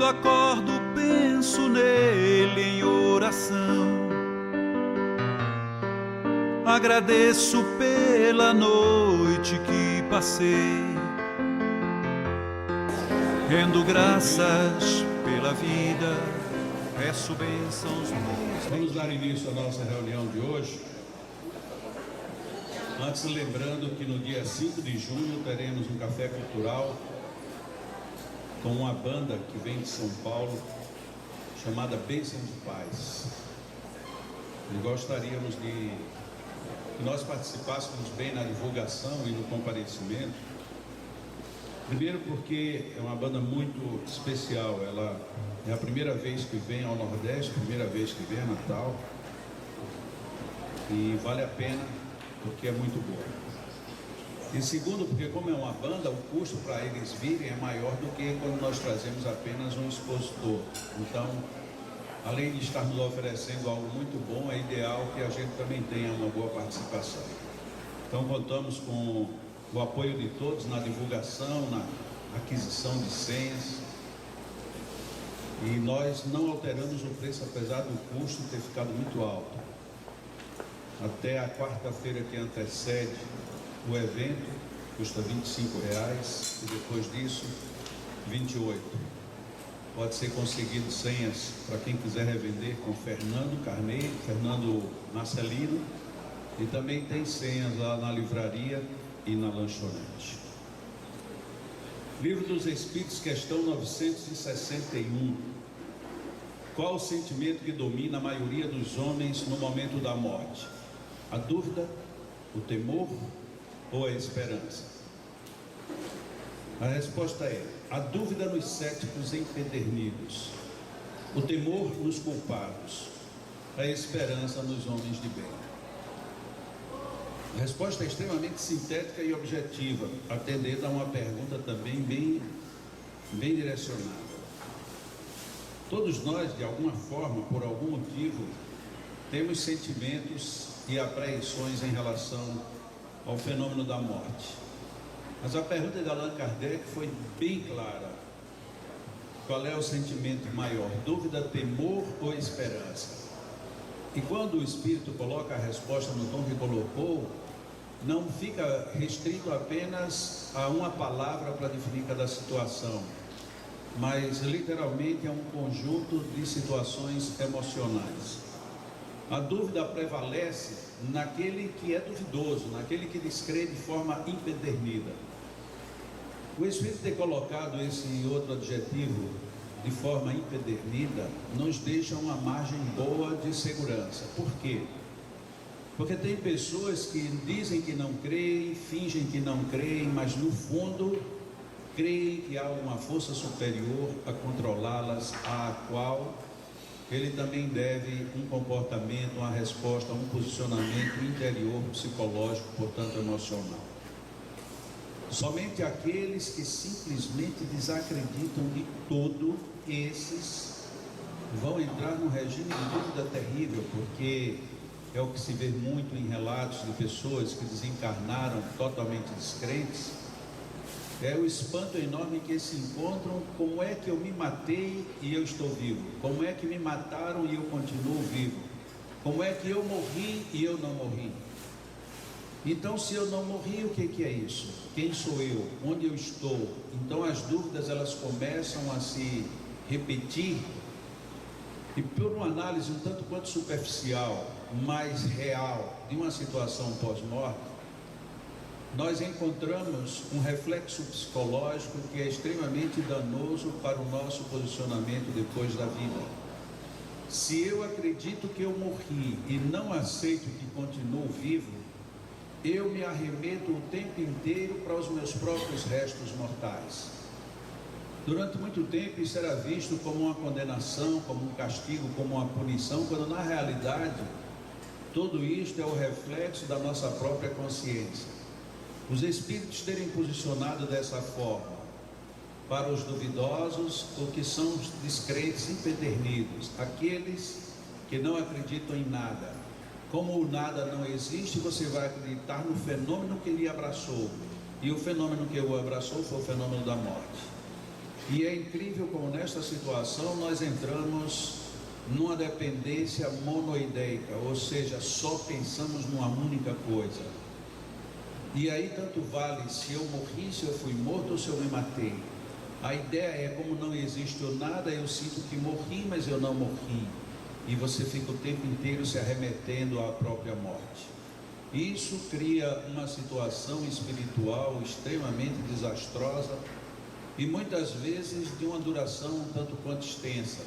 Quando acordo, penso nele em oração. Agradeço pela noite que passei, rendo graças pela vida, peço bênçãos. Vamos dar início à nossa reunião de hoje. Antes, lembrando que no dia 5 de junho teremos um café cultural com uma banda que vem de São Paulo, chamada Bênção de Paz. E gostaríamos de que nós participássemos bem na divulgação e no comparecimento. Primeiro porque é uma banda muito especial, ela é a primeira vez que vem ao Nordeste, primeira vez que vem a Natal, e vale a pena porque é muito boa. E segundo, porque como é uma banda, o custo para eles virem é maior do que quando nós trazemos apenas um expositor. Então, além de estarmos oferecendo algo muito bom, é ideal que a gente também tenha uma boa participação. Então, contamos com o apoio de todos na divulgação, na aquisição de senhas. E nós não alteramos o preço, apesar do custo ter ficado muito alto. Até a quarta-feira que antecede o evento custa R$ 25 e depois disso R$ 28. Pode ser conseguido senhas para quem quiser revender com Fernando Carneiro, Fernando Marcelino, e também tem senhas lá na livraria e na lanchonete. Livro dos Espíritos, questão 961. Qual o sentimento que domina a maioria dos homens no momento da morte? A dúvida, o temor ou a esperança? A resposta é: a dúvida nos céticos empedernidos, o temor nos culpados, a esperança nos homens de bem. A resposta é extremamente sintética e objetiva, atendendo a uma pergunta também bem direcionada. Todos nós, de alguma forma, por algum motivo, temos sentimentos e apreensões em relação ao fenômeno da morte. Mas a pergunta de Allan Kardec foi bem clara. Qual é o sentimento maior? Dúvida, temor ou esperança? E quando o Espírito coloca a resposta no tom que colocou, não fica restrito apenas a uma palavra para definir cada situação, mas literalmente é um conjunto de situações emocionais. A dúvida prevalece naquele que é duvidoso, naquele que descrê de forma empedernida. O Espírito ter colocado esse outro adjetivo de forma empedernida nos deixa uma margem boa de segurança. Por quê? Porque tem pessoas que dizem que não creem, fingem que não creem, mas no fundo creem que há uma força superior a controlá-las, à qual ele também deve um comportamento, uma resposta, um posicionamento interior, psicológico, portanto emocional. Somente aqueles que simplesmente desacreditam de todo, esses vão entrar num regime de dúvida terrível, porque é o que se vê muito em relatos de pessoas que desencarnaram totalmente descrentes. É o espanto enorme que se encontram: como é que eu me matei e eu estou vivo? Como é que me mataram e eu continuo vivo? Como é que eu morri e eu não morri? Então, se eu não morri, o que é isso? Quem sou eu? Onde eu estou? Então as dúvidas, elas começam a se repetir, e por uma análise um tanto quanto superficial, mas real, de uma situação pós-morte, nós encontramos um reflexo psicológico que é extremamente danoso para o nosso posicionamento depois da vida. Se eu acredito que eu morri e não aceito que continuo vivo, eu me arremeto o tempo inteiro para os meus próprios restos mortais. Durante muito tempo isso era visto como uma condenação, como um castigo, como uma punição, quando na realidade tudo isto é o reflexo da nossa própria consciência. Os espíritos terem posicionado dessa forma para os duvidosos, ou que são os descrentes empedernidos, aqueles que não acreditam em nada. Como o nada não existe, você vai acreditar no fenômeno que lhe abraçou, e o fenômeno que o abraçou foi o fenômeno da morte. E é incrível como nesta situação nós entramos numa dependência monoideica, ou seja, só pensamos numa única coisa. E aí tanto vale se eu morri, se eu fui morto ou se eu me matei. A ideia é como não existe o nada, eu sinto que morri, mas eu não morri. E você fica o tempo inteiro se arremetendo à própria morte. Isso cria uma situação espiritual extremamente desastrosa e muitas vezes de uma duração um tanto quanto extensa.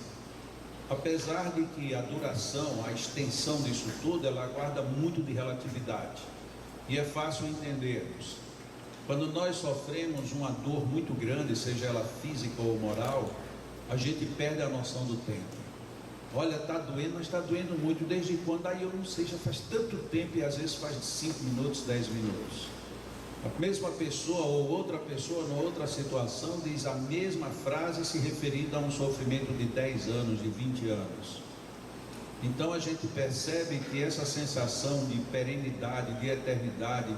Apesar de que a duração, a extensão disso tudo, ela guarda muito de relatividade. E é fácil entendermos. Quando nós sofremos uma dor muito grande, seja ela física ou moral, a gente perde a noção do tempo. Olha, está doendo, mas está doendo muito. Desde quando? Aí eu não sei, já faz tanto tempo e às vezes faz 5 minutos, 10 minutos. A mesma pessoa ou outra pessoa, numa outra situação, diz a mesma frase se referindo a um sofrimento de 10 anos, de 20 anos. Então a gente percebe que essa sensação de perenidade, de eternidade,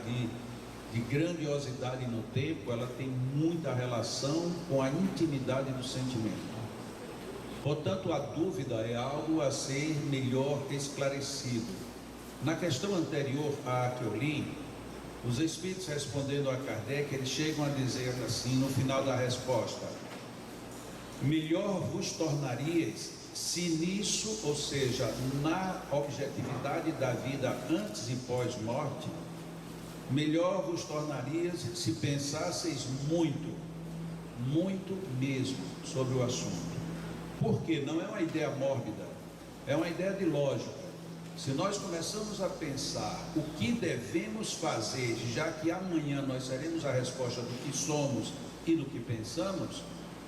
de grandiosidade no tempo, ela tem muita relação com a intimidade do sentimento. Portanto, a dúvida é algo a ser melhor esclarecido. Na questão anterior à que eu li, os Espíritos respondendo a Kardec, eles chegam a dizer assim, no final da resposta: melhor vos tornarias se nisso, ou seja, na objetividade da vida antes e pós-morte, melhor vos tornarias se pensasseis muito, muito mesmo sobre o assunto. Porque não é uma ideia mórbida, é uma ideia de lógica. Se nós começamos a pensar o que devemos fazer, já que amanhã nós teremos a resposta do que somos e do que pensamos,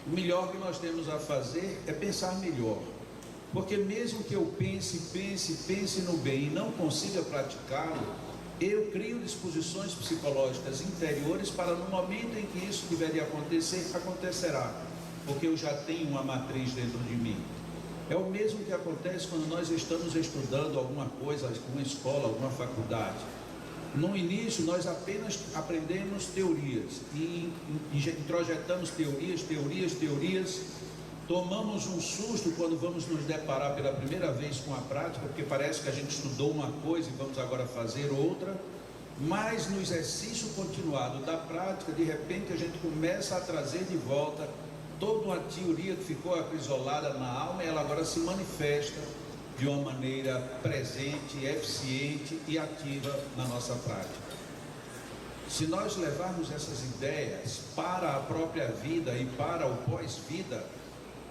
o melhor que nós temos a fazer é pensar melhor. Porque mesmo que eu pense no bem e não consiga praticá-lo, eu crio disposições psicológicas interiores para no momento em que isso tiver de acontecer, acontecerá. Porque eu já tenho uma matriz dentro de mim. É o mesmo que acontece quando nós estamos estudando alguma coisa, alguma escola, alguma faculdade. No início nós apenas aprendemos teorias e introjetamos teorias, tomamos um susto quando vamos nos deparar pela primeira vez com a prática, porque parece que a gente estudou uma coisa e vamos agora fazer outra, mas no exercício continuado da prática, de repente a gente começa a trazer de volta toda uma teoria que ficou aprisionada na alma, e ela agora se manifesta de uma maneira presente, eficiente e ativa na nossa prática. Se nós levarmos essas ideias para a própria vida e para o pós-vida,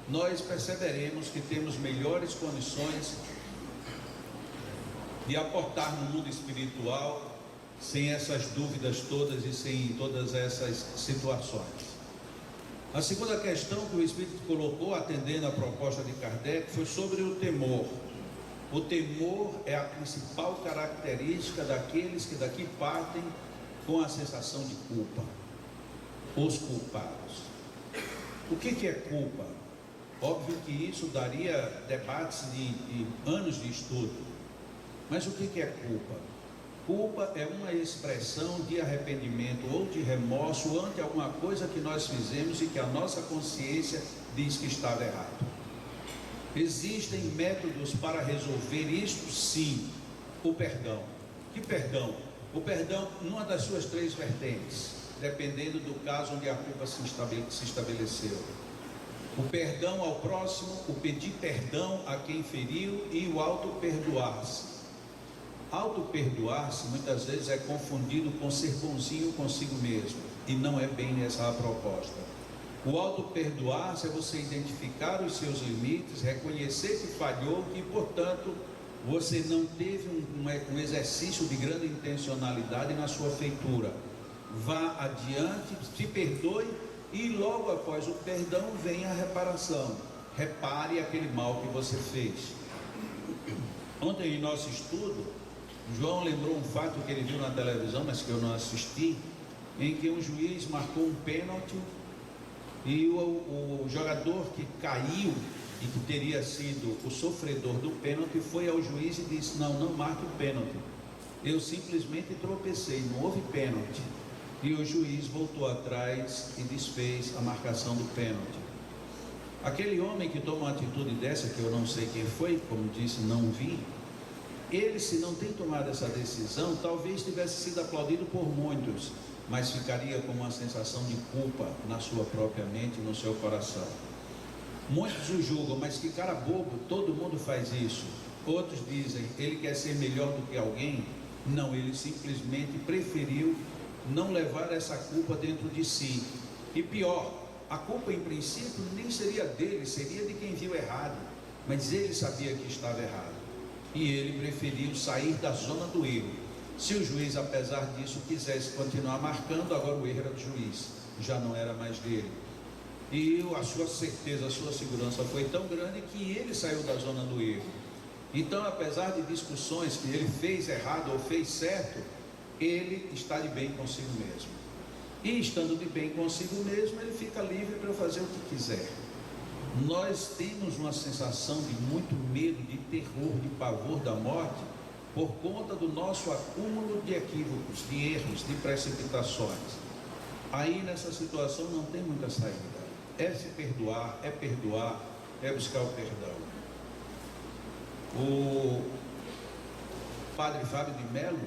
nós perceberemos que temos melhores condições de aportar no mundo espiritual sem essas dúvidas todas e sem todas essas situações. A segunda questão que o Espírito colocou, atendendo a proposta de Kardec, foi sobre o temor. O temor é a principal característica daqueles que daqui partem com a sensação de culpa. Os culpados. O que é culpa? Óbvio que isso daria debates de anos de estudo. Mas o que é culpa? Culpa é uma expressão de arrependimento ou de remorso ante alguma coisa que nós fizemos e que a nossa consciência diz que estava errado. Existem métodos para resolver isto? Sim. O perdão. Que perdão? O perdão numa das suas 3 vertentes, dependendo do caso onde a culpa se estabeleceu. O perdão ao próximo, o pedir perdão a quem feriu e o auto-perdoar-se. Auto-perdoar-se muitas vezes é confundido com ser bonzinho consigo mesmo, e não é bem essa a proposta. O auto-perdoar-se é você identificar os seus limites, reconhecer que falhou, que portanto você não teve um exercício de grande intencionalidade na sua feitura. Vá adiante, se perdoe e logo após o perdão vem a reparação. Repare aquele mal que você fez. Ontem em nosso estudo, João lembrou um fato que ele viu na televisão, mas que eu não assisti, em que um juiz marcou um pênalti e o jogador que caiu e que teria sido o sofredor do pênalti foi ao juiz e disse: não marque o pênalti, eu simplesmente tropecei, não houve pênalti. E o juiz voltou atrás e desfez a marcação do pênalti. Aquele homem que toma uma atitude dessa, que eu não sei quem foi, como disse, não vi, ele, se não tem tomado essa decisão, talvez tivesse sido aplaudido por muitos, mas ficaria com uma sensação de culpa na sua própria mente, no seu coração. Muitos o julgam, mas que cara bobo, todo mundo faz isso. Outros dizem, ele quer ser melhor do que alguém. Não, ele simplesmente preferiu não levar essa culpa dentro de si. E pior, a culpa em princípio nem seria dele, seria de quem viu errado, mas ele sabia que estava errado, e ele preferiu sair da zona do erro. Se o juiz, apesar disso, quisesse continuar marcando, agora o erro era do juiz, já não era mais dele. E a sua certeza, a sua segurança foi tão grande que ele saiu da zona do erro. Então, apesar de discussões que ele fez errado ou fez certo, ele está de bem consigo mesmo. E estando de bem consigo mesmo, ele fica livre para fazer o que quiser. Nós temos uma sensação de muito medo, de terror, de pavor da morte, por conta do nosso acúmulo de equívocos, de erros, de precipitações. Aí nessa situação não tem muita saída. É se perdoar, é buscar o perdão. O padre Fábio de Mello,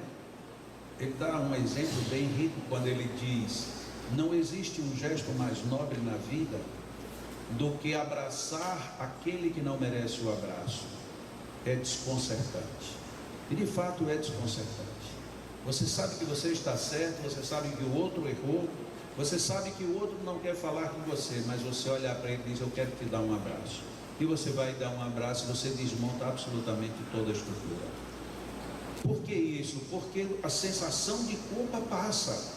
ele dá um exemplo bem rico quando ele diz: não existe um gesto mais nobre na vida do que abraçar aquele que não merece o abraço. É desconcertante. E de fato é desconcertante. Você sabe que você está certo, você sabe que o outro errou, você sabe que o outro não quer falar com você, mas você olha para ele e diz: eu quero te dar um abraço. E você vai dar um abraço e você desmonta absolutamente toda a estrutura. Por que isso? Porque a sensação de culpa passa.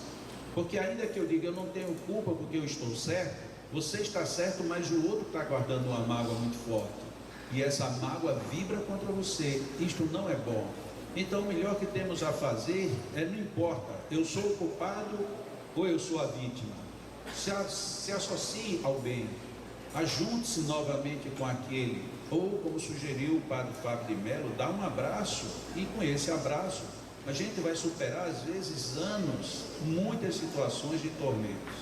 Porque ainda que eu diga eu não tenho culpa porque eu estou certo, você está certo, mas o outro está guardando uma mágoa muito forte. E essa mágoa vibra contra você. Isto não é bom. Então o melhor que temos a fazer é, não importa, eu sou o culpado ou eu sou a vítima. Se associe ao bem. Ajunte-se novamente com aquele, ou como sugeriu o padre Fábio de Mello, dá um abraço, e com esse abraço a gente vai superar às vezes anos, muitas situações de tormentos.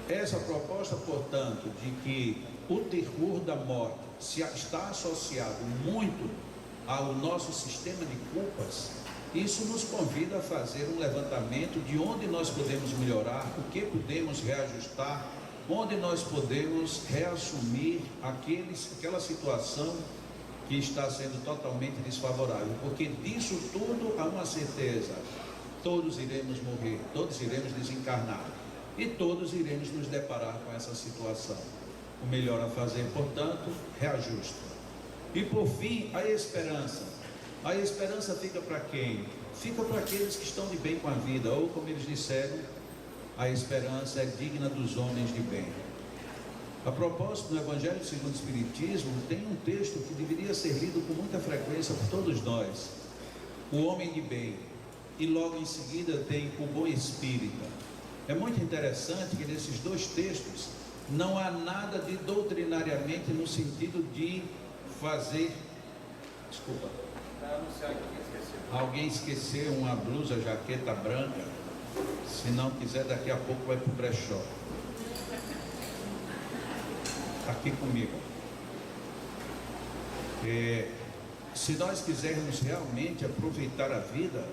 Essa proposta, portanto, de que o terror da morte está associado muito ao nosso sistema de culpas, isso nos convida a fazer um levantamento de onde nós podemos melhorar, o que podemos reajustar, onde nós podemos reassumir aquela situação que está sendo totalmente desfavorável, porque disso tudo há uma certeza: todos iremos morrer, todos iremos desencarnar e todos iremos nos deparar com essa situação. O melhor a fazer, portanto, reajuste. E por fim, a esperança. A esperança fica para quem? Fica para aqueles que estão de bem com a vida, ou como eles disseram, a esperança é digna dos homens de bem. A propósito, no Evangelho segundo o Espiritismo, tem um texto que deveria ser lido com muita frequência por todos nós: o homem de bem, e logo em seguida tem o bom espírita. É muito interessante que nesses dois textos não há nada de doutrinariamente no sentido de fazer... Desculpa. Alguém esqueceu uma blusa, jaqueta branca. Se não quiser, daqui a pouco vai para o brechó. Aqui comigo. Se nós quisermos realmente aproveitar a vida,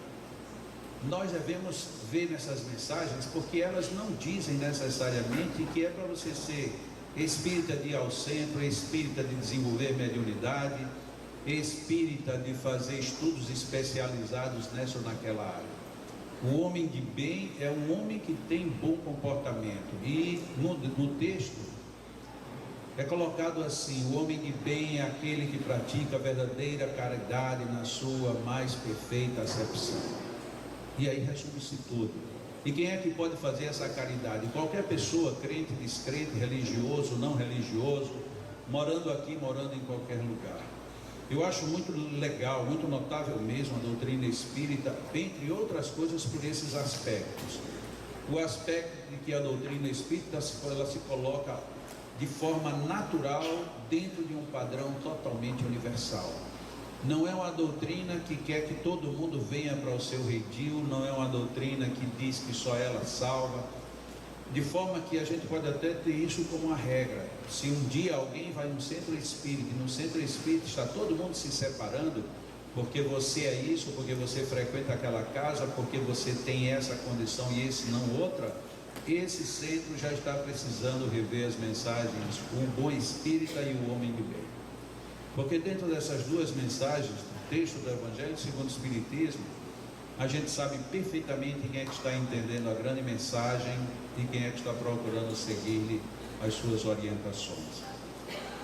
nós devemos ver nessas mensagens, porque elas não dizem necessariamente que é para você ser espírita de ir ao centro, espírita de desenvolver mediunidade, espírita de fazer estudos especializados nessa ou naquela área. O homem de bem é um homem que tem bom comportamento. E no texto é colocado assim: o homem de bem é aquele que pratica a verdadeira caridade na sua mais perfeita acepção. E aí resume-se tudo. E quem é que pode fazer essa caridade? Qualquer pessoa, crente, descrente, religioso, não religioso, morando aqui, morando em qualquer lugar. Eu acho muito legal, muito notável mesmo a doutrina espírita, entre outras coisas, por esses aspectos. O aspecto de que a doutrina espírita ela se coloca de forma natural dentro de um padrão totalmente universal. Não é uma doutrina que quer que todo mundo venha para o seu redil, não é uma doutrina que diz que só ela salva. de forma que a gente pode até ter isso como uma regra. Se um dia alguém vai num centro espírita, e no centro espírita está todo mundo se separando, porque você é isso, porque você frequenta aquela casa, porque você tem essa condição e esse não outra, esse centro já está precisando rever as mensagens, o bom espírita e o homem de bem. Porque dentro dessas duas mensagens, do texto do Evangelho segundo o Espiritismo, a gente sabe perfeitamente quem é que está entendendo a grande mensagem e quem é que está procurando seguir-lhe as suas orientações.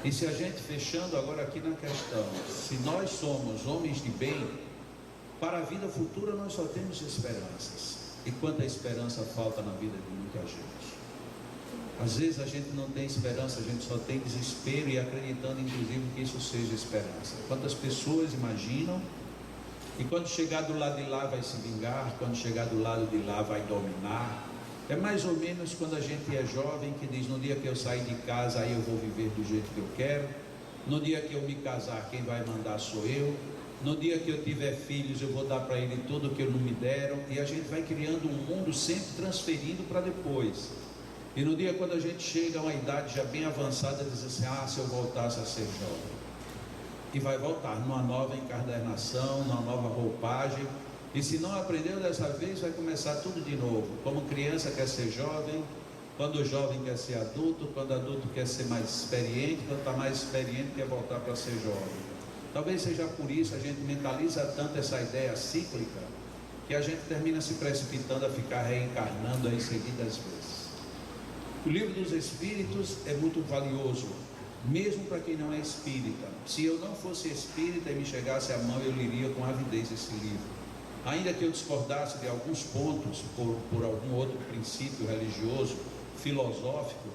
E se a gente, fechando agora aqui na questão, se nós somos homens de bem, para a vida futura nós só temos esperanças. E quanta esperança falta na vida de muita gente. Às vezes a gente não tem esperança, a gente só tem desespero e acreditando inclusive que isso seja esperança. Quantas pessoas imaginam e quando chegar do lado de lá vai se vingar, quando chegar do lado de lá vai dominar. É mais ou menos quando a gente é jovem que diz: no dia que eu sair de casa aí eu vou viver do jeito que eu quero, no dia que eu me casar quem vai mandar sou eu, no dia que eu tiver filhos eu vou dar para ele tudo que não me deram. E a gente vai criando um mundo sempre transferindo para depois. E no dia quando a gente chega a uma idade já bem avançada, diz assim: ah, se eu voltasse a ser jovem. E vai voltar numa nova encarnação, numa nova roupagem. E se não aprendeu dessa vez, vai começar tudo de novo. Como criança quer ser jovem, quando o jovem quer ser adulto, quando adulto quer ser mais experiente, quando está mais experiente quer voltar para ser jovem. Talvez seja por isso a gente mentaliza tanto essa ideia cíclica, que a gente termina se precipitando a ficar reencarnando aí seguidas vezes. O livro dos Espíritos é muito valioso, mesmo para quem não é espírita. Se eu não fosse espírita e me chegasse à mão, eu leria com avidez esse livro. Ainda que eu discordasse de alguns pontos por algum outro princípio religioso, filosófico,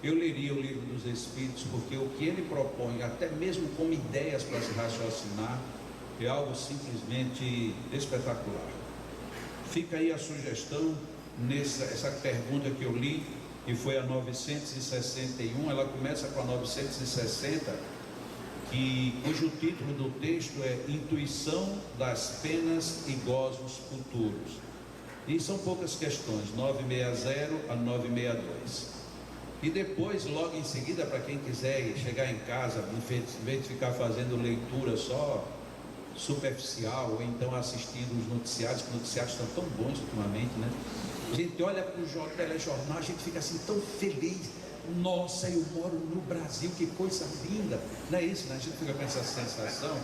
eu leria o livro dos Espíritos, porque o que ele propõe, até mesmo como ideias para se raciocinar, é algo simplesmente espetacular. Fica aí a sugestão essa pergunta que eu li, que foi a 961, ela começa com a 960, cujo título do texto é Intuição das Penas e Gozos Futuros. E são poucas questões, 960 a 962. E depois, logo em seguida, para quem quiser chegar em casa, em vez de ficar fazendo leitura só superficial, ou então assistindo os noticiários, que os noticiários estão tão bons ultimamente, né? A gente olha para o telejornal, a gente fica assim tão feliz. Nossa, eu moro no Brasil, que coisa linda. Não é isso, né? A gente fica com essa sensação.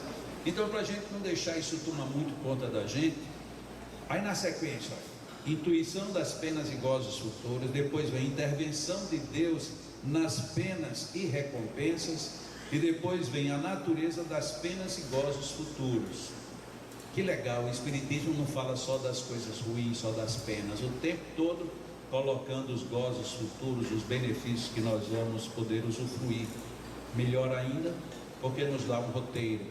Então, para a gente não deixar isso tomar muito conta da gente, aí na sequência, intuição das penas e gozos futuros, depois vem intervenção de Deus nas penas e recompensas, e depois vem a natureza das penas e gozos futuros. Que legal, o Espiritismo não fala só das coisas ruins, só das penas, o tempo todo colocando os gozos futuros, os benefícios que nós vamos poder usufruir. Melhor ainda, porque nos dá um roteiro.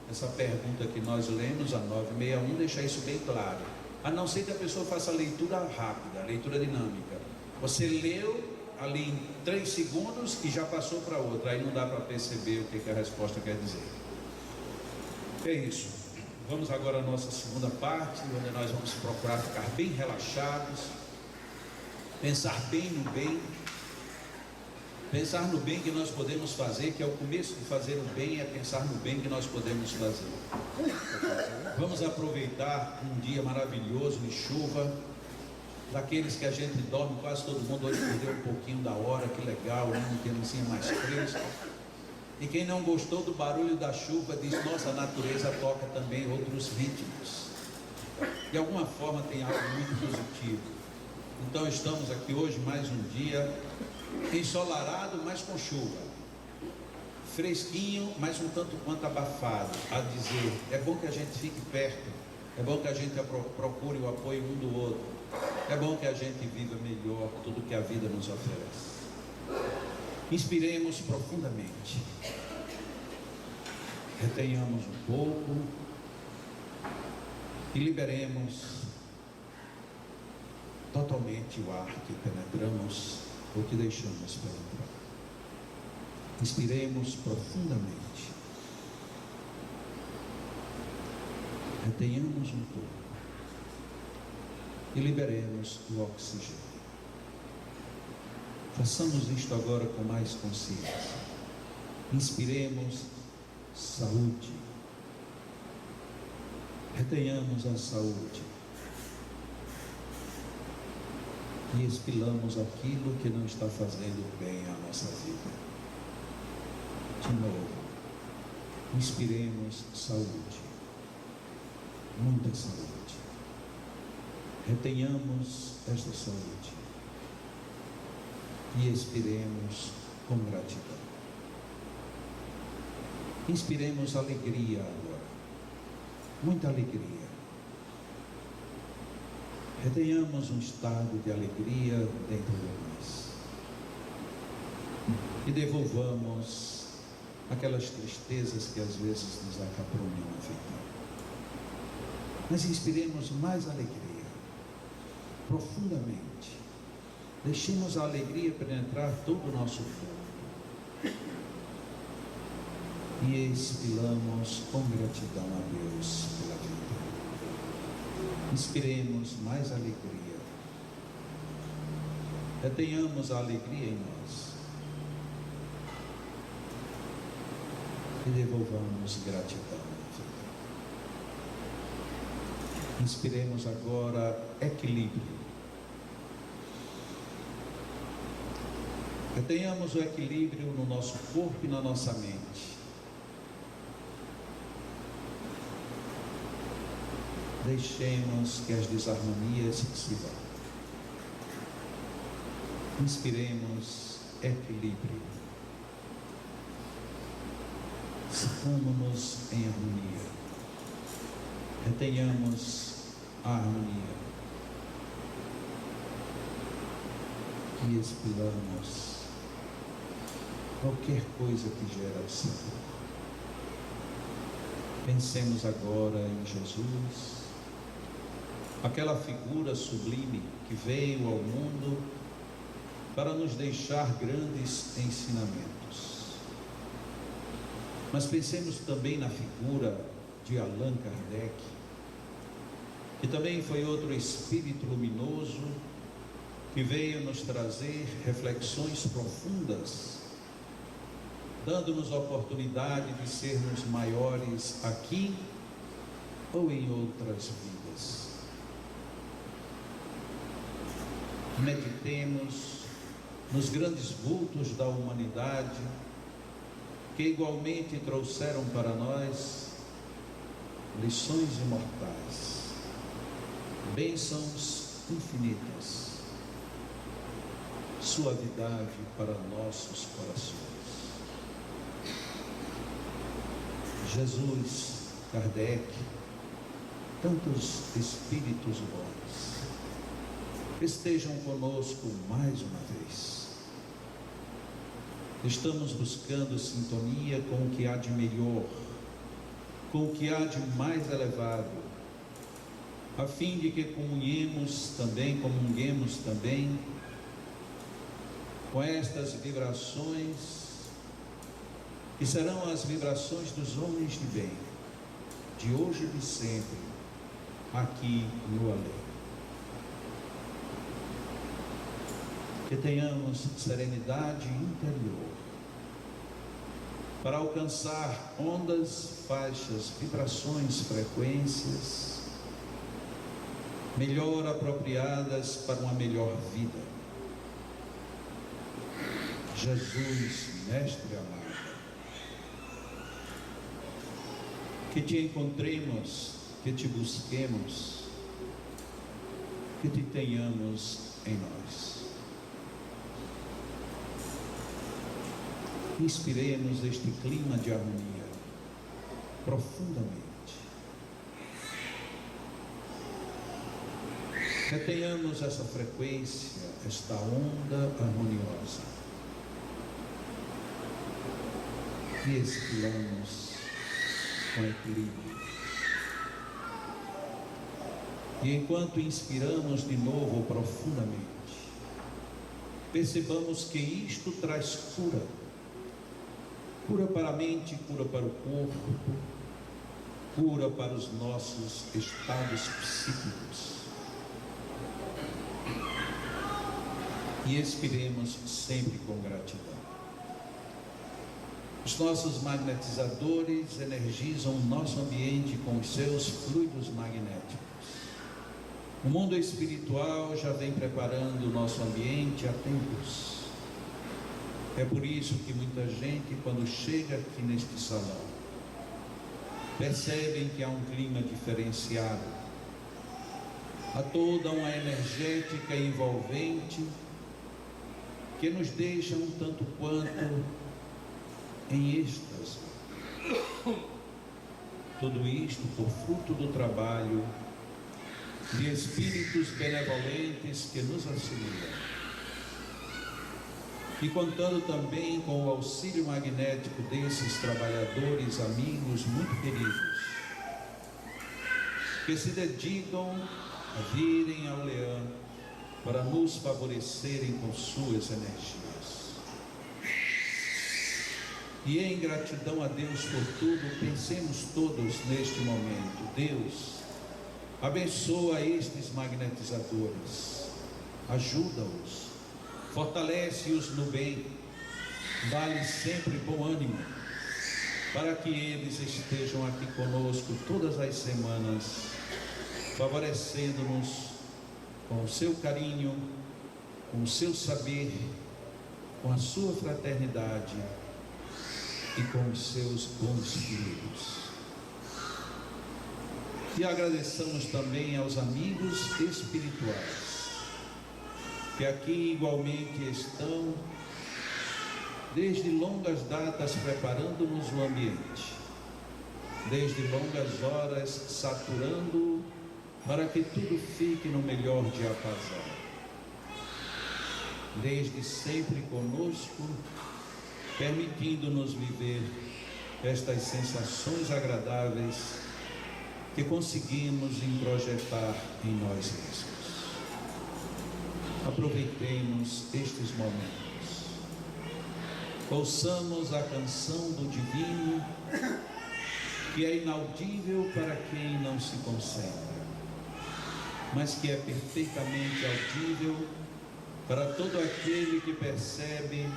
Essa pergunta que nós lemos, a 961, deixa isso bem claro. A não ser que a pessoa faça a leitura rápida, a leitura dinâmica. Você leu ali em 3 segundos e já passou para outra, aí não dá para perceber o que a resposta quer dizer. É isso. Vamos agora à nossa segunda parte, onde nós vamos procurar ficar bem relaxados, pensar bem no bem, pensar no bem que nós podemos fazer, que é o começo de fazer o bem, é pensar no bem que nós podemos fazer. Vamos aproveitar um dia maravilhoso de chuva, daqueles que a gente dorme, quase todo mundo hoje perdeu um pouquinho da hora, que legal, né? Um tempozinho mais fresco. E quem não gostou do barulho da chuva diz: nossa, a natureza toca também outros ritmos. De alguma forma tem algo muito positivo. Então estamos aqui hoje mais um dia ensolarado, mas com chuva, fresquinho, mas um tanto quanto abafado, a dizer, é bom que a gente fique perto, é bom que a gente procure o apoio um do outro, é bom que a gente viva melhor tudo que a vida nos oferece. Inspiremos profundamente, retenhamos um pouco e liberemos totalmente o ar que penetramos ou que deixamos penetrar. Inspiremos profundamente, retenhamos um pouco e liberemos o oxigênio. Façamos isto agora com mais consciência. Inspiremos saúde. Retenhamos a saúde. E expelamos aquilo que não está fazendo bem à nossa vida. De novo, inspiremos saúde. Muita saúde. Retenhamos esta saúde. E expiremos com gratidão. Inspiremos alegria agora. Muita alegria. Retenhamos um estado de alegria dentro de nós. E devolvamos aquelas tristezas que às vezes nos acabrunham a vida. Mas inspiremos mais alegria, profundamente. Deixemos a alegria penetrar todo o nosso corpo. E expilamos com gratidão a Deus pela vida. Inspiremos mais alegria. Retenhamos a alegria em nós. E devolvamos gratidão à vida. Inspiremos agora equilíbrio. Retenhamos o equilíbrio no nosso corpo e na nossa mente. Deixemos que as desarmonias se vão. Inspiremos equilíbrio. Sinta-nos em harmonia. Retenhamos a harmonia. E expiramos qualquer coisa que gera sabor. Pensemos agora em Jesus, aquela figura sublime que veio ao mundo para nos deixar grandes ensinamentos. Mas pensemos também na figura de Allan Kardec, que também foi outro espírito luminoso que veio nos trazer reflexões profundas, dando-nos a oportunidade de sermos maiores aqui ou em outras vidas. Meditemos nos grandes vultos da humanidade que igualmente trouxeram para nós lições imortais, bênçãos infinitas, suavidade para nossos corações. Jesus, Kardec, tantos espíritos bons, estejam conosco mais uma vez. Estamos buscando sintonia com o que há de melhor, com o que há de mais elevado, a fim de que comunguemos também com estas vibrações, que serão as vibrações dos homens de bem, de hoje e de sempre, aqui no além. Que tenhamos serenidade interior para alcançar ondas, faixas, vibrações, frequências melhor apropriadas para uma melhor vida. Jesus, Mestre amado, que te encontremos, que te busquemos, que te tenhamos em nós. Inspiremos este clima de harmonia profundamente. Retenhamos essa frequência, esta onda harmoniosa. E expiramos com equilíbrio. E enquanto inspiramos de novo profundamente, percebamos que isto traz cura. Cura para a mente, cura para o corpo, cura para os nossos estados psíquicos. e expiremos sempre com gratidão. Os nossos magnetizadores energizam o nosso ambiente com os seus fluidos magnéticos. O mundo espiritual já vem preparando o nosso ambiente há tempos. É por isso que muita gente, quando chega aqui neste salão, percebem que há um clima diferenciado. Há toda uma energética envolvente que nos deixa um tanto quanto em êxtase. Tudo isto por fruto do trabalho de espíritos benevolentes que nos auxiliam. E contando também com o auxílio magnético desses trabalhadores, amigos muito queridos, que se dedicam a virem ao Leão para nos favorecerem com suas energias. E em gratidão a Deus por tudo, pensemos todos neste momento: Deus, abençoa estes magnetizadores, ajuda-os, fortalece-os no bem, dá-lhes sempre bom ânimo, para que eles estejam aqui conosco todas as semanas, favorecendo-nos com o seu carinho, com o seu saber, com a sua fraternidade e com os seus bons filhos. E agradecemos também aos amigos espirituais que aqui igualmente estão desde longas datas preparando-nos o ambiente, desde longas horas saturando para que tudo fique no melhor diapasão, desde sempre conosco, permitindo-nos viver estas sensações agradáveis que conseguimos introjetar em nós mesmos. Aproveitemos estes momentos, ouçamos a canção do divino, que é inaudível para quem não se concentra, mas que é perfeitamente audível para todo aquele que percebe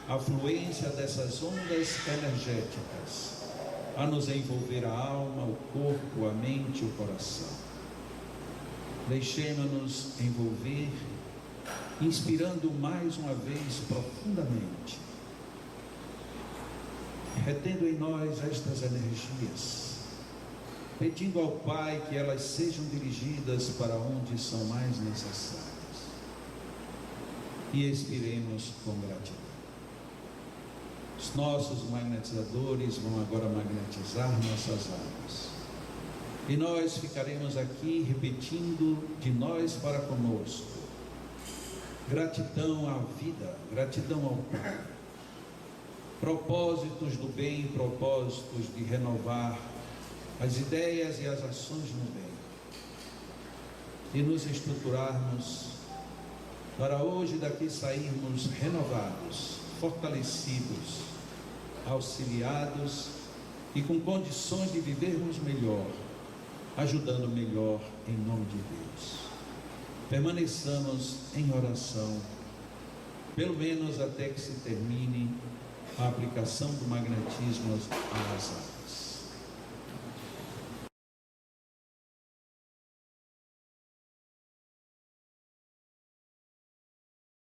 a fluência dessas ondas energéticas a nos envolver a alma, o corpo, a mente e o coração. Deixemos-nos envolver, inspirando mais uma vez profundamente, retendo em nós estas energias, pedindo ao Pai que elas sejam dirigidas para onde são mais necessárias, e expiremos com gratidão. Os nossos magnetizadores vão agora magnetizar nossas almas, e nós ficaremos aqui repetindo de nós para conosco: gratidão à vida, gratidão ao Pai, propósitos do bem, propósitos de renovar as ideias e as ações no bem, e nos estruturarmos para hoje daqui sairmos renovados, fortalecidos, auxiliados e com condições de vivermos melhor, ajudando melhor em nome de Deus. Permaneçamos em oração, pelo menos até que se termine a aplicação do magnetismo às almas.